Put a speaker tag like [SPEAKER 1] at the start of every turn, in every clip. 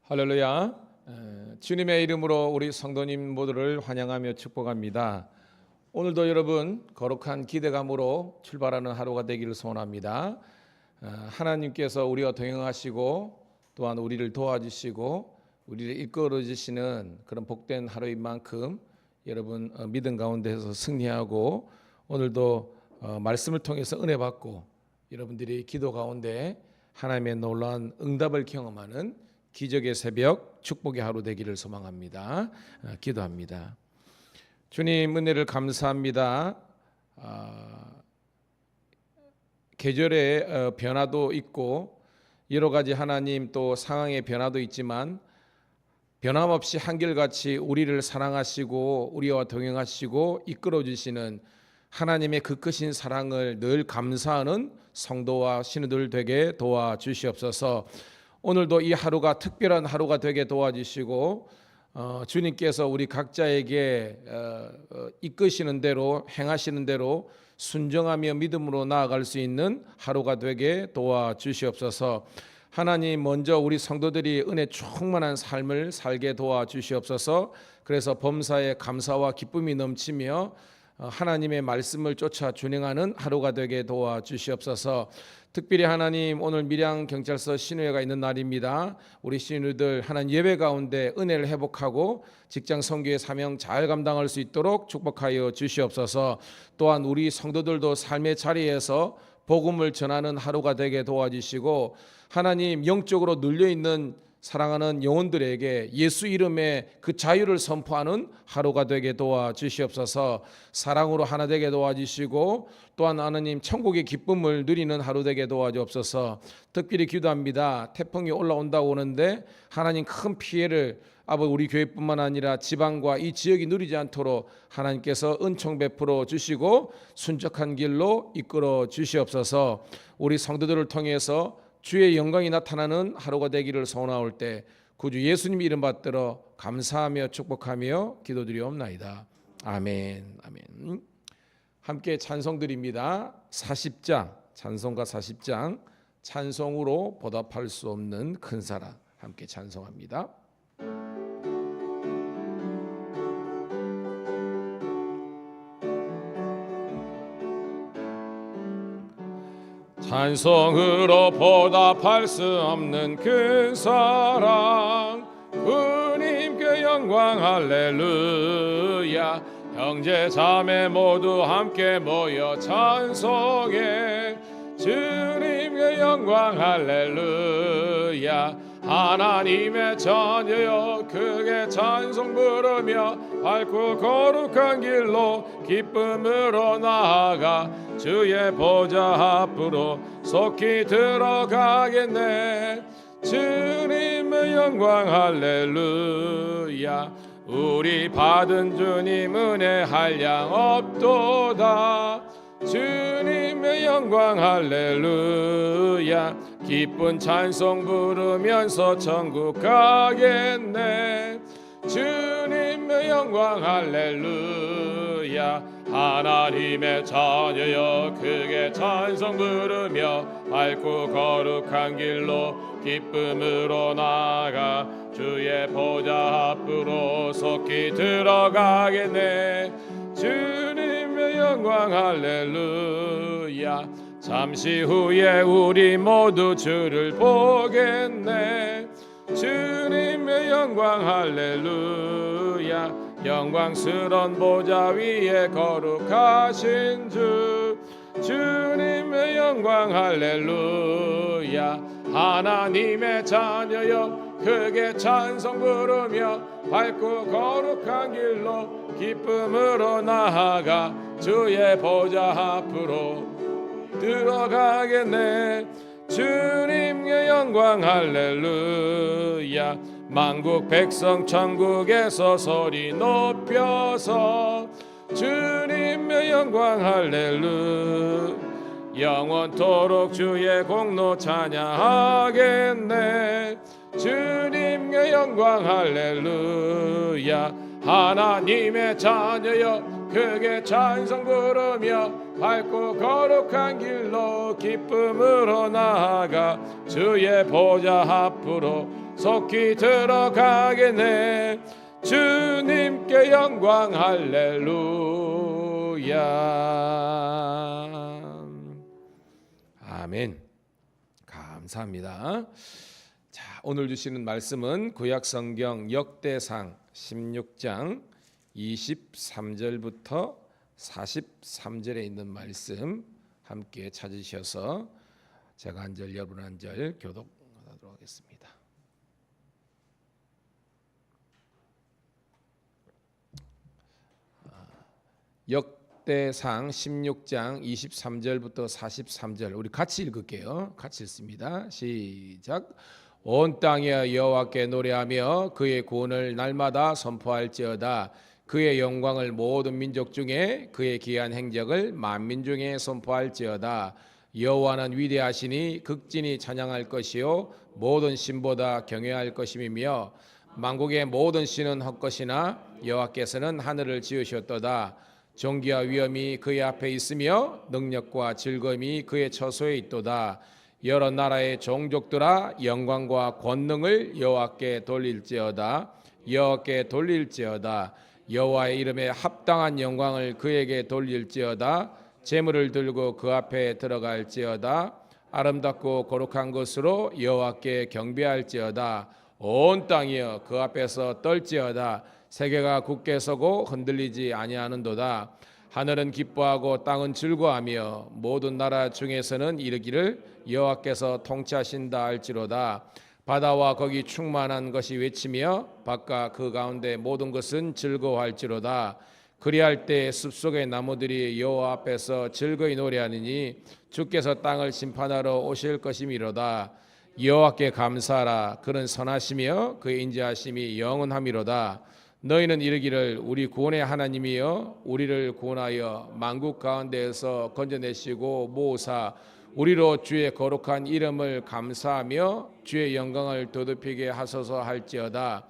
[SPEAKER 1] 할렐루야. 주님의 이름으로 우리 성도님 모두를 환영하며 축복합니다. 오늘도 여러분 거룩한 기대감으로 출발하는 하루가 되기를 소원합니다. 하나님께서 우리와 동행하시고 또한 우리를 도와주시고 우리를 이끌어 주시는 그런 복된 하루인 만큼 여러분 믿음 가운데서 승리하고 오늘도 말씀을 통해서 은혜 받고 여러분들이 기도 가운데 하나님의 놀라운 응답을 경험하는 기적의 새벽 축복의 하루 되기를 소망합니다. 기도합니다. 주님 은혜를 감사합니다. 계절의 변화도 있고 여러 가지 하나님 또 상황의 변화도 있지만 변함없이 한결같이 우리를 사랑하시고 우리와 동행하시고 이끌어 주시는 하나님의 그 크신 사랑을 늘 감사하는 성도와 신우들 되게 도와주시옵소서. 오늘도 이 하루가 특별한 하루가 되게 도와주시고 주님께서 우리 각자에게 이끄시는 대로 행하시는 대로 순종하며 믿음으로 나아갈 수 있는 하루가 되게 도와주시옵소서. 하나님 먼저 우리 성도들이 은혜 충만한 삶을 살게 도와주시옵소서. 그래서 범사에 감사와 기쁨이 넘치며 하나님의 말씀을 쫓아 준행하는 하루가 되게 도와주시옵소서. 특별히 하나님 오늘 밀양경찰서 신우회가 있는 날입니다. 우리 신우들 하나님 예배 가운데 은혜를 회복하고 직장 선교의 사명 잘 감당할 수 있도록 축복하여 주시옵소서. 또한 우리 성도들도 삶의 자리에서 복음을 전하는 하루가 되게 도와주시고 하나님 영적으로 눌려있는 사랑하는 영혼들에게 예수 이름의 그 자유를 선포하는 하루가 되게 도와주시옵소서. 사랑으로 하나 되게 도와주시고 또한 하나님 천국의 기쁨을 누리는 하루 되게 도와주옵소서. 특별히 기도합니다. 태풍이 올라온다고 하는데 하나님 큰 피해를 우리 교회뿐만 아니라 지방과 이 지역이 누리지 않도록 하나님께서 은총 베풀어 주시고 순적한 길로 이끌어 주시옵소서. 우리 성도들을 통해서 주의 영광이 나타나는 하루가 되기를 소원하올 때 구주 예수님 이름 받들어 감사하며 축복하며 기도드리옵나이다. 아멘. 아멘. 함께 찬송 드립니다. 40장 찬송가 40장 찬송으로 보답할 수 없는 큰 사랑 함께 찬송합니다. 찬송으로 보답할 수 없는 큰 사랑 주님께 영광 할렐루야. 형제 자매 모두 함께 모여 찬송해 주님께 영광 할렐루야. 하나님의 자녀여 크게 찬송 부르며 밝고 거룩한 길로 기쁨으로 나아가 주의 보좌 앞으로 속히 들어가겠네. 주님의 영광 할렐루야. 우리 받은 주님 은혜 한량 없도다. 주님의 영광 할렐루야. 기쁜 찬송 부르면서 천국 가겠네. 주님의 영광 할렐루야. 하나님의 자녀여 크게 찬송 부르며 밝고 거룩한 길로 기쁨으로 나아가 주의 보좌 앞으로 속히 들어가겠네. 주님의 영광 할렐루야. 잠시 후에 우리 모두 주를 보겠네. 주님의 영광 할렐루야. 영광스러운 보좌 위에 거룩하신 주 주님의 영광 할렐루야. 하나님의 자녀여 크게 찬송 부르며 밝고 거룩한 길로 기쁨으로 나아가 주의 보좌 앞으로 들어가겠네. 주님의 영광 할렐루야. 만국 백성 천국에서 소리 높여서 주님의 영광 할렐루야. 영원토록 주의 공로 찬양하겠네. 주님의 영광 할렐루야. 하나님의 자녀여 크게 찬송 부르며 밝고 거룩한 길로 기쁨으로 나아가 주의 보좌 앞으로 속히 들어가겠네. 주님께 영광 할렐루야. 아멘. 감사합니다. 자, 오늘 주시는 말씀은 구약성경 역대상 16장 23절부터 43절에 있는 말씀 함께 찾으셔서 제가 한 절 여러분 한 절 교독하도록 하겠습니다. 역대상 16장 23절부터 43절 우리 같이 읽을게요. 같이 읽습니다. 시작. 온 땅에 여호와께 노래하며 그의 구원을 날마다 선포할지어다. 그의 영광을 모든 민족 중에 그의 기한 행적을 만민 중에 선포할지어다. 여호와는 위대하시니 극진히 찬양할 것이요 모든 신보다 경외할 것임이며 만국의 모든 신은 헛것이나 여호와께서는 하늘을 지으셨도다. 존귀와 위엄이 그의 앞에 있으며 능력과 즐거움이 그의 처소에 있도다. 여러 나라의 종족들아 영광과 권능을 여호와께 돌릴지어다. 여호와께 돌릴지어다. 여호와의 이름에 합당한 영광을 그에게 돌릴지어다. 재물을 들고 그 앞에 들어갈지어다. 아름답고 거룩한 것으로 여호와께 경배할지어다. 온 땅이여 그 앞에서 떨지어다. 세계가 굳게 서고 흔들리지 아니하는도다. 하늘은 기뻐하고 땅은 즐거워하며 모든 나라 중에서는 이르기를 여호와께서 통치하신다 할지로다. 바다와 거기 충만한 것이 외치며 바깥 그 가운데 모든 것은 즐거워할지로다. 그리할 때 숲속의 나무들이 여호와 앞에서 즐거이 노래하느니 주께서 땅을 심판하러 오실 것이미로다. 여호와께 감사하라. 그는 선하시며 그의 인자하심이 영원하미로다. 너희는 이르기를 우리 구원의 하나님이여 우리를 구원하여 만국 가운데에서 건져내시고 모으사 우리로 주의 거룩한 이름을 감사하며 주의 영광을 돋우피게 하소서 할지어다.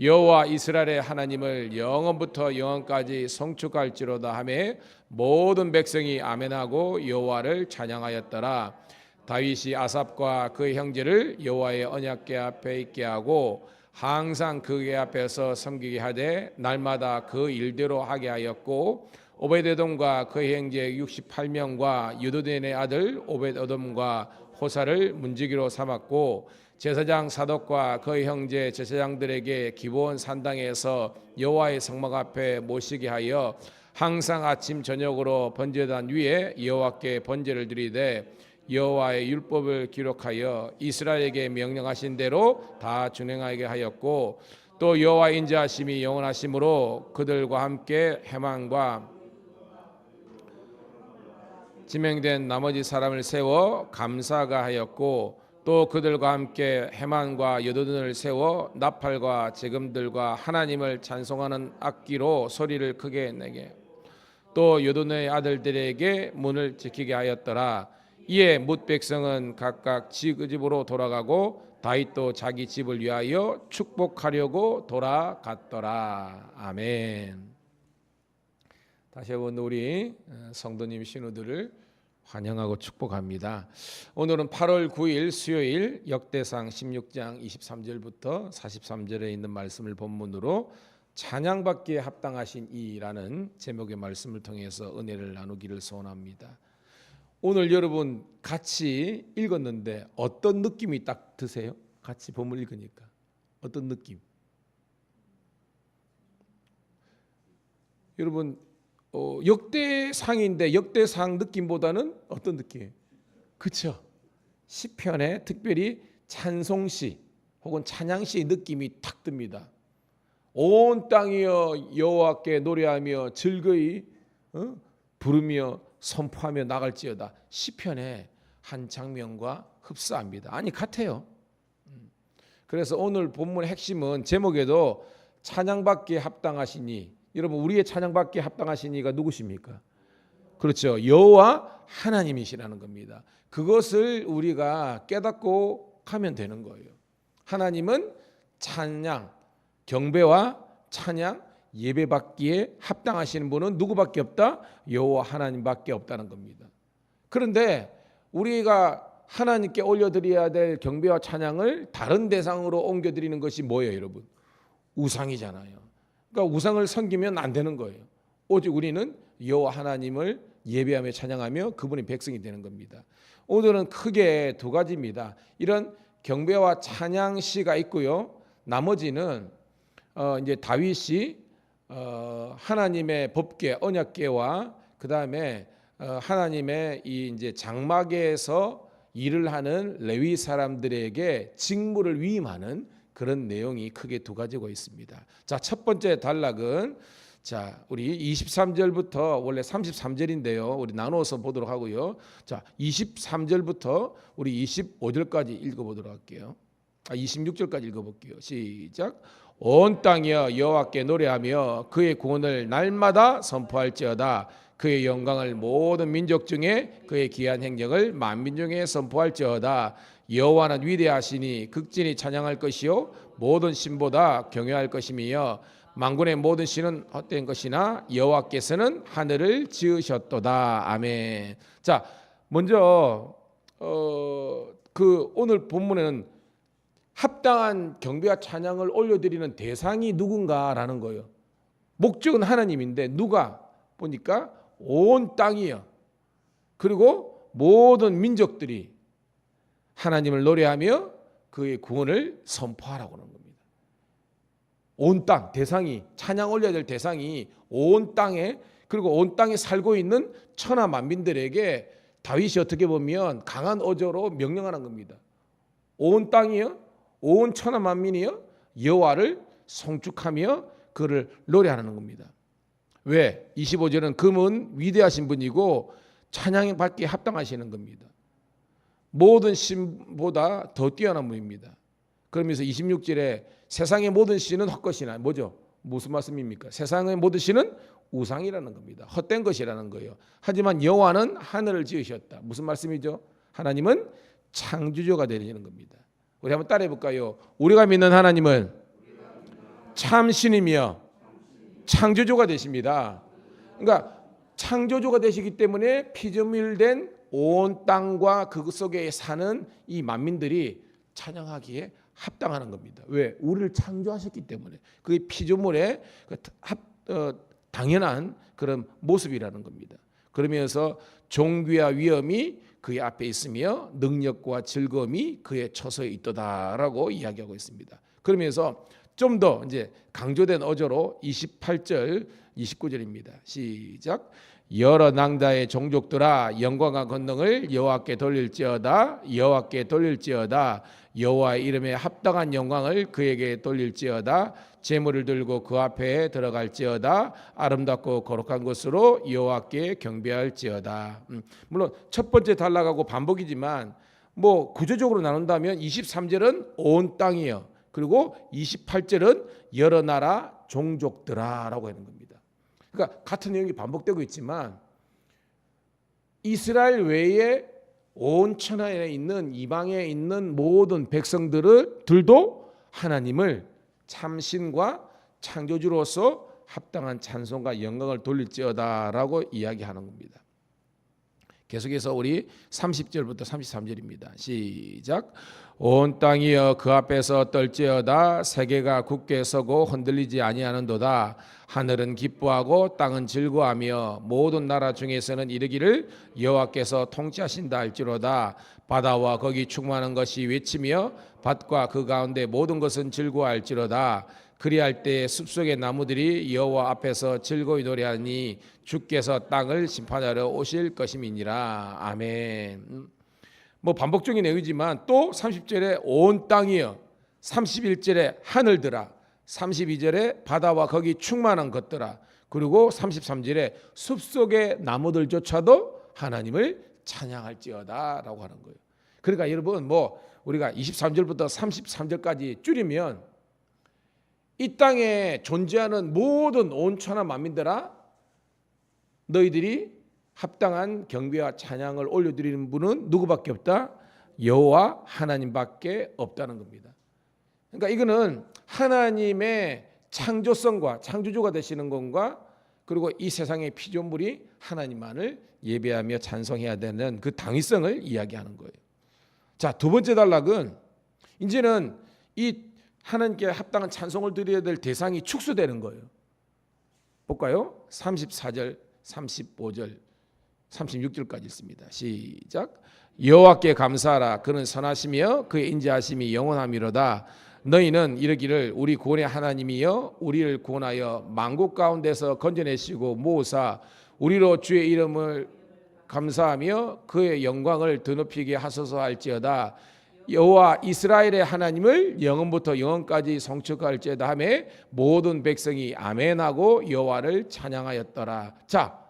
[SPEAKER 1] 여호와 이스라엘의 하나님을 영원부터 영원까지 송축할지로다 하며 모든 백성이 아멘하고 여호와를 찬양하였더라. 다윗이 아삽과 그의 형제를 여호와의 언약궤 앞에 있게 하고 항상 그의 앞에서 섬기게 하되 날마다 그 일대로 하게 하였고 오베데돔과 그의 형제 68명과 유도된의 아들 오벳어돔과 호사를 문지기로 삼았고 제사장 사독과 그의 형제 제사장들에게 기브온 산당에서 여호와의 성막 앞에 모시게 하여 항상 아침 저녁으로 번제단 위에 여호와께 번제를 드리되 여호와의 율법을 기록하여 이스라엘에게 명령하신 대로 다 준행하게 하였고 또 여호와의 인자하심이 영원하심으로 그들과 함께 해만과 지명된 나머지 사람을 세워 감사가 하였고 또 그들과 함께 해만과 여도둔을 세워 나팔과 재금들과 하나님을 찬송하는 악기로 소리를 크게 내게 또 여도둔의 아들들에게 문을 지키게 하였더라. 이에 뭇 백성은 각각 지 집으로 돌아가고 다윗도 자기 집을 위하여 축복하려고 돌아갔더라. 아멘. 다시 한번 우리 성도님 신우들을 환영하고 축복합니다. 오늘은 8월 9일 수요일 역대상 16장 23절부터 43절에 있는 말씀을 본문으로 찬양받기에 합당하신 이라는 제목의 말씀을 통해서 은혜를 나누기를 소원합니다. 오늘 여러분 같이 읽었는데 어떤 느낌이 딱 드세요? 같이 본문 읽으니까 어떤 느낌? 여러분 역대상인데 역대상 느낌보다는 어떤 느낌? 그렇죠? 시편에 특별히 찬송시 혹은 찬양시의 느낌이 탁 듭니다. 온 땅이여 여호와께 노래하며 즐거이 부르며 선포하며 나갈지어다. 시편의 한 장면과 흡사합니다. 아니 같아요. 그래서 오늘 본문의 핵심은 제목에도 찬양받기에 합당하시니, 여러분 우리의 찬양받기에 합당하신 이가 누구십니까? 그렇죠. 여호와 하나님이시라는 겁니다. 그것을 우리가 깨닫고 하면 되는 거예요. 하나님은 찬양, 경배와 찬양, 예배받기에 합당하시는 분은 누구밖에 없다? 여호와 하나님밖에 없다는 겁니다. 그런데 우리가 하나님께 올려드려야 될 경배와 찬양을 다른 대상으로 옮겨드리는 것이 뭐예요, 여러분? 우상이잖아요. 그러니까 우상을 섬기면 안 되는 거예요. 오직 우리는 여호와 하나님을 예배하며 찬양하며 그분의 백성이 되는 겁니다. 오늘은 크게 두 가지입니다. 이런 경배와 찬양 시가 있고요. 나머지는 이제 다윗이 하나님의 법궤, 언약궤와 그 다음에 하나님의 이 이제 장막에서 일을 하는 레위 사람들에게 직무를 위임하는 그런 내용이 크게 두 가지가 있습니다. 자, 첫 번째 단락은 자, 우리 23절부터 원래 33절인데요. 우리 나누어서 보도록 하고요. 자, 23절부터 우리 25절까지 읽어보도록 할게요. 26절까지 읽어볼게요. 시작. 온 땅이여 여호와께 노래하며 그의 구원을 날마다 선포할지어다. 그의 영광을 모든 민족 중에 그의 귀한 행적을 만민 중에 선포할지어다. 여호와는 위대하시니 극진히 찬양할 것이요 모든 신보다 경외할 것이며 만군의 모든 신은 헛된 것이나 여호와께서는 하늘을 지으셨도다. 아멘. 자, 먼저 그 오늘 본문에는 합당한 경배와 찬양을 올려드리는 대상이 누군가라는 거예요. 목적은 하나님인데 누가 보니까 온 땅이요. 그리고 모든 민족들이 하나님을 노래하며 그의 구원을 선포하라고 하는 겁니다. 온 땅, 대상이 찬양 올려야 될 대상이 온 땅에 그리고 온 땅에 살고 있는 천하 만민들에게 다윗이 어떻게 보면 강한 어조로 명령하는 겁니다. 온 땅이요, 온 천하 만민이요 여호와를 송축하며 그를 노래하는 겁니다. 왜? 25절은 그분 위대하신 분이고 찬양에 받기에 합당하시는 겁니다. 모든 신보다 더 뛰어난 분입니다. 그러면서 26절에 세상의 모든 신은 헛것이나 뭐죠? 무슨 말씀입니까? 세상의 모든 신은 우상이라는 겁니다. 헛된 것이라는 거예요. 하지만 여호와는 하늘을 지으셨다. 무슨 말씀이죠? 하나님은 창조주가 되시는 겁니다. 우리 한번 따라해 볼까요? 우리가 믿는 하나님은 참신이며 창조주가 되십니다. 그러니까 창조주가 되시기 때문에 피조물된 온 땅과 그 속에 사는 이 만민들이 찬양하기에 합당하는 겁니다. 왜? 우리를 창조하셨기 때문에 그게 피조물의 당연한 그런 모습이라는 겁니다. 그러면서 존귀와 위엄이 그의 앞에 있으며 능력과 즐거움이 그의 처소에 있도다라고 이야기하고 있습니다. 그러면서 좀 더 이제 강조된 어조로 28절, 29절입니다. 시작. 여러 낭다의 종족들아 영광과 권능을 여호와께 돌릴지어다. 여호와께 돌릴지어다. 여호와의 이름에 합당한 영광을 그에게 돌릴지어다. 제물을 들고 그 앞에 들어갈지어다. 아름답고 거룩한 것으로 여호와께 경배할지어다. 물론 첫 번째 단락하고 반복이지만 뭐 구조적으로 나눈다면 23절은 온 땅이요. 그리고 28절은 여러 나라 종족들아라고 하는 겁니다. 그러니까 같은 내용이 반복되고 있지만 이스라엘 외에 온 천하에 있는 이방에 있는 모든 백성들도 하나님을 참신과 창조주로서 합당한 찬송과 영광을 돌릴지어다라고 이야기하는 겁니다. 계속해서 우리 30절부터 33절입니다. 시작. 온 땅이여 그 앞에서 떨지어다. 세계가 굳게 서고 흔들리지 아니하는도다. 하늘은 기뻐하고 땅은 즐거워하며 모든 나라 중에서는 이르기를 여호와께서 통치하신다 할지로다. 바다와 거기 충만한 것이 외치며 밭과 그 가운데 모든 것은 즐거워할지로다. 그리할 때 숲속의 나무들이 여호와 앞에서 즐거이 노래하니 주께서 땅을 심판하러 오실 것임이니라. 아멘. 뭐 반복적인 내용이지만 또 30절에 온 땅이여, 31절에 하늘들아, 32절에 바다와 거기 충만한 것들아, 그리고 33절에 숲속의 나무들조차도 하나님을 찬양할지어다라고 하는 거예요. 그러니까 여러분 뭐 우리가 23절부터 33절까지 줄이면 이 땅에 존재하는 모든 온 천하 만민들아 너희들이 합당한 경배와 찬양을 올려드리는 분은 누구밖에 없다? 여호와 하나님밖에 없다는 겁니다. 그러니까 이거는 하나님의 창조성과 창조주가 되시는 것과 그리고 이 세상의 피조물이 하나님만을 예배하며 찬송해야 되는 그 당위성을 이야기하는 거예요. 자, 두 번째 단락은 이제는 이 하나님께 합당한 찬송을 드려야 될 대상이 축소되는 거예요. 볼까요? 34절, 35절, 36절까지 있습니다. 시작. 여호와께 감사하라. 그는 선하시며 그의 인자하심이 영원하미로다. 너희는 이르기를 우리 구원의 하나님이여 우리를 구원하여 만국 가운데서 건져내시고 모으사 우리로 주의 이름을 감사하며 그의 영광을 드높이게 하소서 할지어다. 여호와 이스라엘의 하나님을 영원부터 영원까지 성축할지어다 하며 모든 백성이 아멘하고 여호와를 찬양하였더라. 자,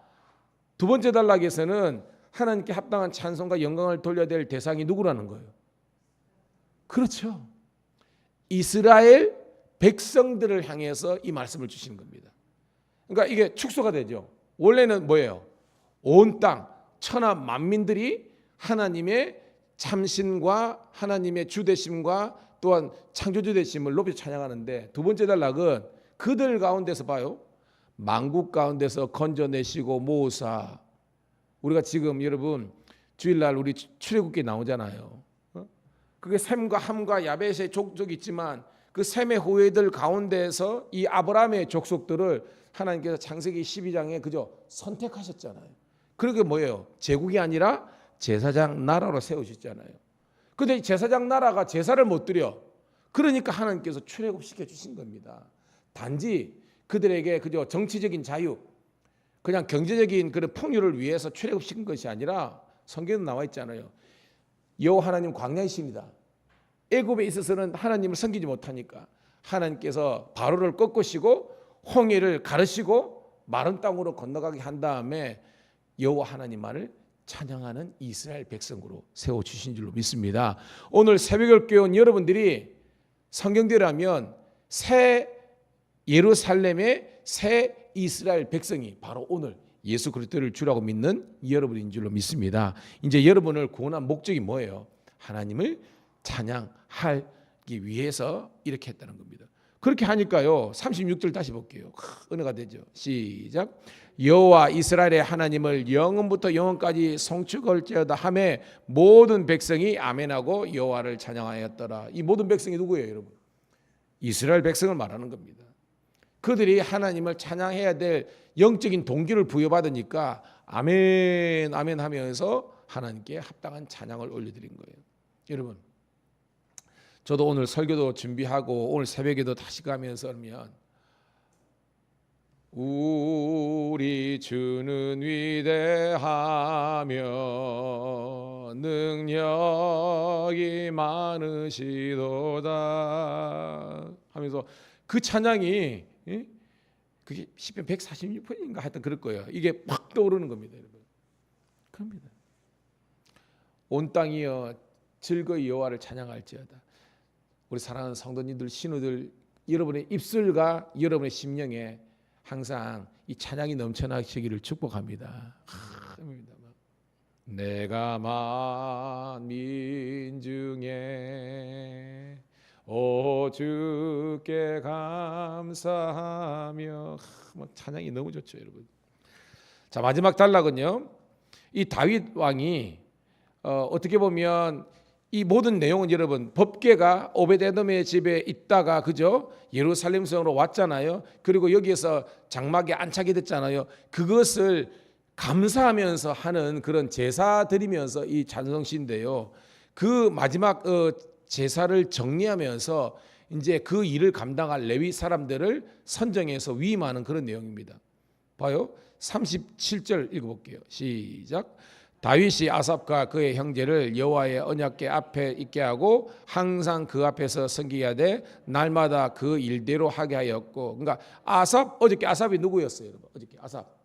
[SPEAKER 1] 두 번째 단락에서는 하나님께 합당한 찬송과 영광을 돌려야 될 대상이 누구라는 거예요? 그렇죠. 이스라엘 백성들을 향해서 이 말씀을 주시는 겁니다. 그러니까 이게 축소가 되죠. 원래는 뭐예요? 온 땅, 천하 만민들이 하나님의 참신과 하나님의 주되심과 또한 창조주 되심을 높이 찬양하는데, 두 번째 단락은 그들 가운데서 봐요. 만국 가운데서 건져내시고 모으사. 우리가 지금 여러분 주일날 우리 출애굽기 나오잖아요. 그게 셈과 함과 야벳의 족속이 있지만 그 셈의 후예들 가운데서 이 아브라함의 족속들을 하나님께서 창세기 12장에 그저 선택하셨잖아요. 그게 뭐예요? 제국이 아니라 제사장 나라로 세우셨잖아요. 그런데 제사장 나라가 제사를 못 드려. 그러니까 하나님께서 출애굽시켜 주신 겁니다. 단지 그들에게 그저 정치적인 자유, 그냥 경제적인 그런 풍요를 위해서 출애굽시킨 것이 아니라 성경에 나와 있잖아요. 여호와 하나님 광야이십니다. 애굽에 있어서는 하나님을 섬기지 못하니까 하나님께서 바로를 꺾으시고 홍해를 가르시고 마른 땅으로 건너가게 한 다음에 여호와 하나님만을 찬양하는 이스라엘 백성으로 세워주신 줄로 믿습니다. 오늘 새벽을 깨운 여러분들이 성경대로라면 새 예루살렘의 새 이스라엘 백성이 바로 오늘 예수 그리스도를 주라고 믿는 여러분인 줄로 믿습니다. 이제 여러분을 구원한 목적이 뭐예요? 하나님을 찬양하기 위해서 이렇게 했다는 겁니다. 그렇게 하니까요, 36절 다시 볼게요. 은혜가 되죠. 시작. 여호와 이스라엘의 하나님을 영원부터 영원까지 성축할지어다 하며 모든 백성이 아멘하고 여호와를 찬양하였더라. 이 모든 백성이 누구예요, 여러분? 이스라엘 백성을 말하는 겁니다. 그들이 하나님을 찬양해야 될 영적인 동기를 부여받으니까 아멘 아멘 하면서 하나님께 합당한 찬양을 올려드린 거예요. 여러분, 저도 오늘 설교도 준비하고 오늘 새벽에도 다시 가면서 하면 우리 주는 위대하며 능력이 많으시도다 하면서 그 찬양이, 그게 시편 146편인가 하여튼 그럴 거예요. 이게 막 떠오르는 겁니다, 여러분. 그럽니다. 온 땅이여 즐거이 여호와를 찬양할지어다. 우리 사랑하는 성도님들, 신우들, 여러분의 입술과 여러분의 심령에 항상 이 찬양이 넘쳐나시기를 축복합니다. 내가 만민 중에 오 주께 감사하며, 찬양이 너무 좋죠, 여러분. 자, 마지막 단락은요, 이 다윗 왕이 어떻게 보면 이 모든 내용은 여러분 법궤가 오벳에돔의 집에 있다가 그죠, 예루살렘 성으로 왔잖아요. 그리고 여기에서 장막에 안착이 됐잖아요. 그것을 감사하면서 하는 그런 제사 드리면서 이 찬송시인데요, 그 마지막 제사를 정리하면서 이제 그 일을 감당할 레위 사람들을 선정해서 위임하는 그런 내용입니다. 봐요. 37절 읽어볼게요. 시작. 다윗이 아삽과 그의 형제를 여호와의 언약궤 앞에 있게 하고 항상 그 앞에서 섬기게 하되 날마다 그 일대로 하게 하였고, 그러니까 아삽, 어저께 아삽이 누구였어요, 여러분? 어저께 아삽,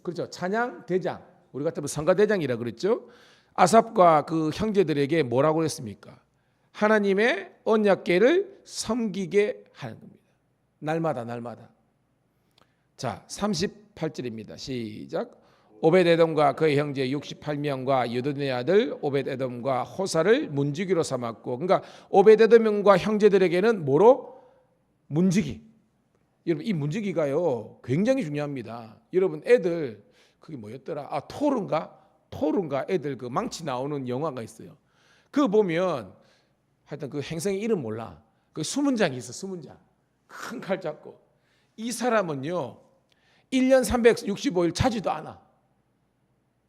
[SPEAKER 1] 그렇죠, 찬양 대장, 우리 같으면 성가 대장이라 그랬죠. 아삽과 그 형제들에게 뭐라고 했습니까? 하나님의 언약궤를 섬기게 하는 겁니다. 날마다. 자, 38절입니다. 시작. 오벳에돔과 그의 형제 68명과 여돈의 아들 오벳에돔과 호사를 문지기로 삼았고, 그러니까 오벳에돔과 형제들에게는 뭐로? 문지기. 여러분, 이 문지기가요 굉장히 중요합니다. 여러분, 애들 그게 뭐였더라? 토른가 애들 그 망치 나오는 영화가 있어요. 그거 보면 하여튼 그 행성의 이름 몰라. 그 수문장이 있어. 수문장. 큰 칼 잡고. 이 사람은요 1년 365일 자지도 않아.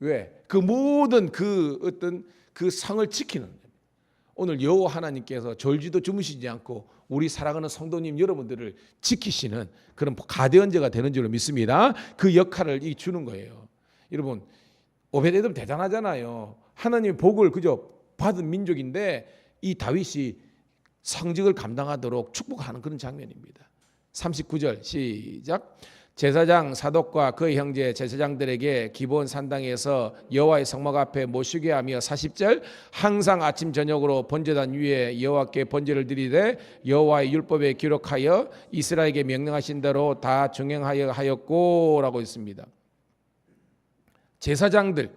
[SPEAKER 1] 왜? 그 모든 그 어떤 그 성을 지키는 거예요. 오늘 여호와 하나님께서 졸지도 주무시지 않고 우리 사랑하는 성도님 여러분들을 지키시는 그런 가대언제가 되는 줄로 믿습니다. 그 역할을 주는 거예요. 여러분 오베데돔 대단하잖아요. 하나님의 복을 그저 받은 민족인데 이 다윗이 성직을 감당하도록 축복하는 그런 장면입니다. 39절 시작. 제사장 사독과 그의 형제 제사장들에게 기브온 산당에서 여호와의 성막 앞에 모시게 하며 40절 항상 아침 저녁으로 번제단 위에 여호와께 번제를 드리되 여호와의 율법에 기록하여 이스라엘에게 명령하신 대로 다 중행하여 하였고라고 있습니다. 제사장들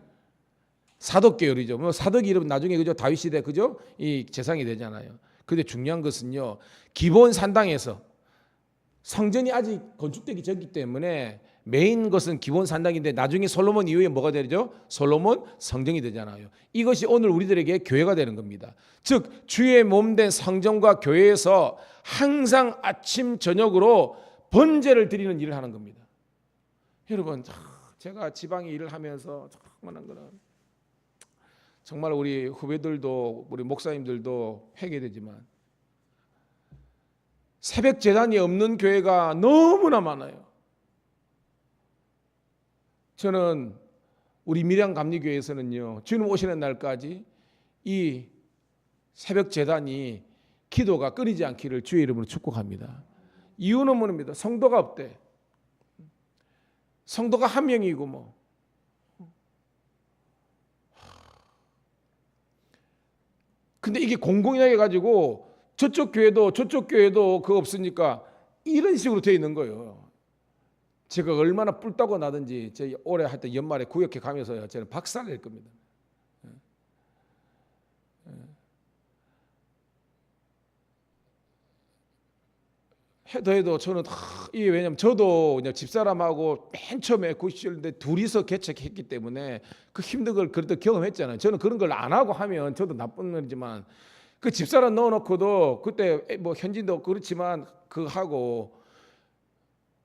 [SPEAKER 1] 사독 계열이죠. 뭐 사독이 이러면 나중에 그죠 다윗 시대 그죠 이 재상이 되잖아요. 근데 중요한 것은요 기브온 산당에서 성전이 아직 건축되기 전이기 때문에 메인 것은 기본 산당인데 나중에 솔로몬 이후에 뭐가 되죠? 솔로몬 성전이 되잖아요. 이것이 오늘 우리들에게 교회가 되는 겁니다. 즉 주의 몸된 성전과 교회에서 항상 아침 저녁으로 번제를 드리는 일을 하는 겁니다. 여러분 제가 지방에 일을 하면서 정말 우리 후배들도 우리 목사님들도 회개되지만 새벽 제단이 없는 교회가 너무나 많아요. 저는 우리 밀양 감리교회에서는요 주님 오시는 날까지 이 새벽 제단이 기도가 끊이지 않기를 주의 이름으로 축복합니다. 이유는 뭐입니다. 성도가 없대. 성도가 한 명이고 뭐. 근데 이게 공공연하게 가지고 저쪽 교회도 그거 없으니까 이런 식으로 되어 있는 거예요. 제가 얼마나 뿔따고 나든지 제 올해 하여튼 연말에 구역회 가면서요 저는 박살 낼 겁니다. 해도 저는 이게 왜냐면 저도 그냥 집사람하고 맨 처음에 90년대 둘이서 개척했기 때문에 그 힘든 걸 그래도 경험했잖아요. 저는 그런 걸 안 하고 하면 저도 나쁜 거지만 그 집사람 넣어놓고도 그때 뭐 현진도 그렇지만 그 하고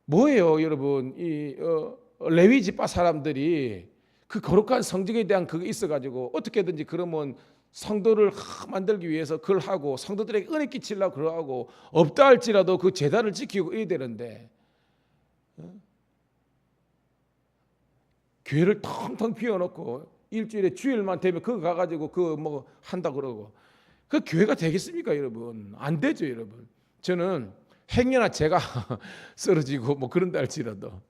[SPEAKER 1] 뭐예요, 여러분? 이 레위 지파 사람들이 그 거룩한 성직에 대한 그게 있어가지고 어떻게든지 그러면 성도를 만들기 위해서 그걸 하고 성도들에게 은혜 끼치려고 그러고 없다 할지라도 그 제단을 지키고 이래야 되는데 교회를 텅텅 비워놓고 일주일에 주일만 되면 그거 가가지고 그거 뭐 한다 그러고. 그 교회가 되겠습니까, 여러분? 안 되죠, 여러분. 저는 행여나 제가 쓰러지고 뭐 그런다 할지라도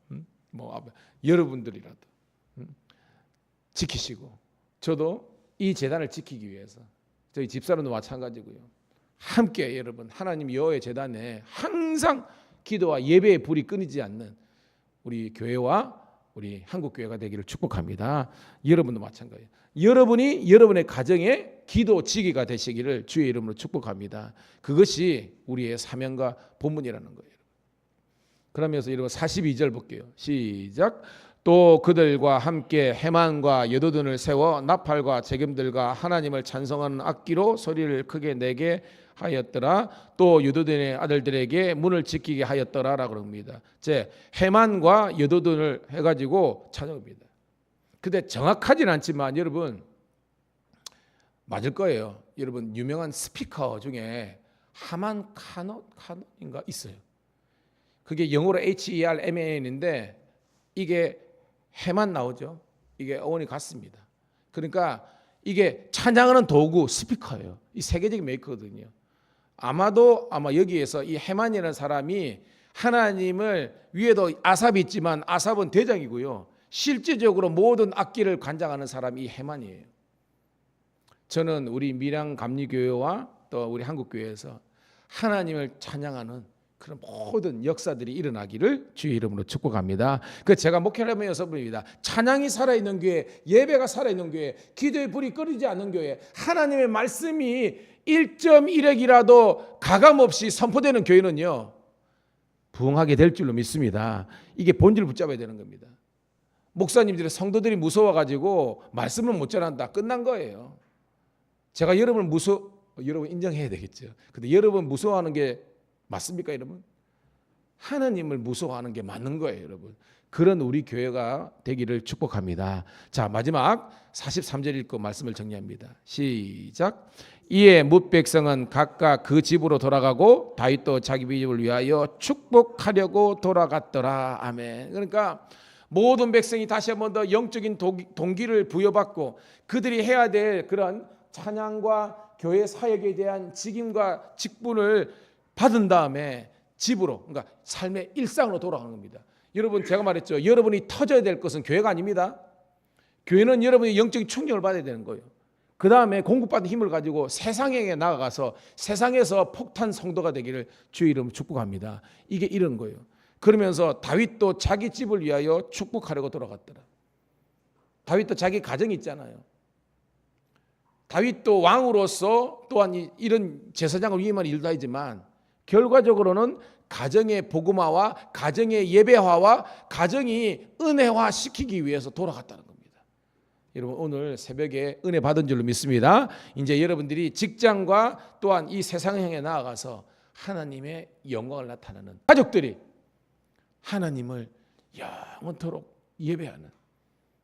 [SPEAKER 1] 뭐 여러분들이라도 지키시고 저도 이 제단을 지키기 위해서 저희 집사람도 마찬가지고요. 함께 여러분 하나님 여호와의 제단에 항상 기도와 예배의 불이 끊이지 않는 우리 교회와 우리 한국 교회가 되기를 축복합니다. 여러분도 마찬가지예요. 여러분이 여러분의 가정에 기도 지기가 되시기를 주의 이름으로 축복합니다. 그것이 우리의 사명과 본분이라는 거예요. 그러면서 여러분 42절 볼게요. 시작. 또 그들과 함께 해만과 여도둔을 세워 나팔과 재금들과 하나님을 찬송하는 악기로 소리를 크게 내게 하였더라. 또 여도둔의 아들들에게 문을 지키게 하였더라라고 합니다. 제 해만과 여도둔을 해가지고 찬양합니다. 근데 정확하진 않지만 여러분 맞을 거예요. 여러분 유명한 스피커 중에 하만 카논인가 있어요. 그게 영어로 HERMAN인데 이게 해만 나오죠. 이게 어원이 같습니다. 그러니까 이게 찬양하는 도구 스피커예요. 이 세계적인 메이커거든요. 아마 여기에서 이 해만이라는 사람이 하나님을 위에도 아삽이 있지만 아삽은 대장이고요. 실제적으로 모든 악기를 관장하는 사람이 이 해만이에요. 저는 우리 밀양 감리교회와 또 우리 한국교회에서 하나님을 찬양하는 그런 모든 역사들이 일어나기를 주의 이름으로 축복합니다. 그 제가 목회를 하면서 부릅니다. 찬양이 살아있는 교회, 예배가 살아있는 교회, 기도의 불이 꺼지지 않는 교회, 하나님의 말씀이 1.1핵이라도 가감없이 선포되는 교회는요 부흥하게 될 줄로 믿습니다. 이게 본질을 붙잡아야 되는 겁니다. 목사님들이 성도들이 무서워가지고 말씀을 못 전한다 끝난 거예요. 제가 여러분 인정해야 되겠죠. 근데 여러분 무서워하는 게 맞습니까, 여러분? 하나님을 무서워하는 게 맞는 거예요, 여러분. 그런 우리 교회가 되기를 축복합니다. 자, 마지막 43절 읽고 말씀을 정리합니다. 시작. 이에 뭇 백성은 각각 그 집으로 돌아가고 다윗도 자기 집을 위하여 축복하려고 돌아갔더라. 아멘. 그러니까 모든 백성이 다시 한 번 더 영적인 동기를 부여받고 그들이 해야 될 그런 찬양과 교회 사역에 대한 직임과 직분을 받은 다음에 집으로, 그러니까 삶의 일상으로 돌아가는 겁니다. 여러분, 제가 말했죠. 여러분이 터져야 될 것은 교회가 아닙니다. 교회는 여러분이 영적인 충격을 받아야 되는 거예요. 그 다음에 공급받은 힘을 가지고 세상에 나아가서 세상에서 폭탄 성도가 되기를 주의 이름으로 축복합니다. 이게 이런 거예요. 그러면서 다윗도 자기 집을 위하여 축복하려고 돌아갔더라. 다윗도 자기 가정이 있잖아요. 다윗도 왕으로서 또한 이런 제사장을 위임한 일도 하지만 결과적으로는 가정의 복음화와 가정의 예배화와 가정이 은혜화 시키기 위해서 돌아갔다는 겁니다. 여러분, 오늘 새벽에 은혜 받은 줄로 믿습니다. 이제 여러분들이 직장과 또한 이 세상을 향해 나아가서 하나님의 영광을 나타내는 가족들이 하나님을 영원토록 예배하는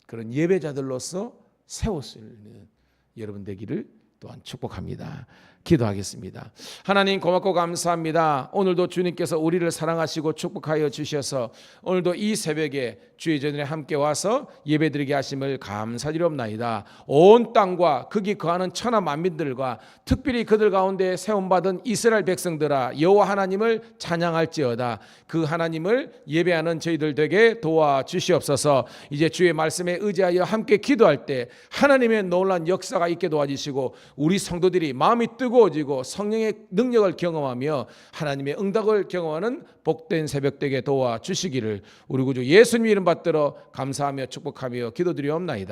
[SPEAKER 1] 그런 예배자들로서 세울 수 있는 여러분 되기를 또한 축복합니다. 기도하겠습니다. 하나님, 고맙고 감사합니다. 오늘도 주님께서 우리를 사랑하시고 축복하여 주셔서 오늘도 이 새벽에 주의 전에 함께 와서 예배드리게 하심을 감사드리옵나이다. 온 땅과 거기 거하는 천하 만민들과 특별히 그들 가운데 세움받은 이스라엘 백성들아, 여호와 하나님을 찬양할지어다. 그 하나님을 예배하는 저희들 되게 도와주시옵소서. 이제 주의 말씀에 의지하여 함께 기도할 때 하나님의 놀라운 역사가 있게 도와주시고 우리 성도들이 마음이 뜨거워지고 성령의 능력을 경험하며 하나님의 응답을 경험하는 복된 새벽 되게 도와주시기를 우리 구주 예수님 이름 받들어 감사하며 축복하며 기도드리옵나이다.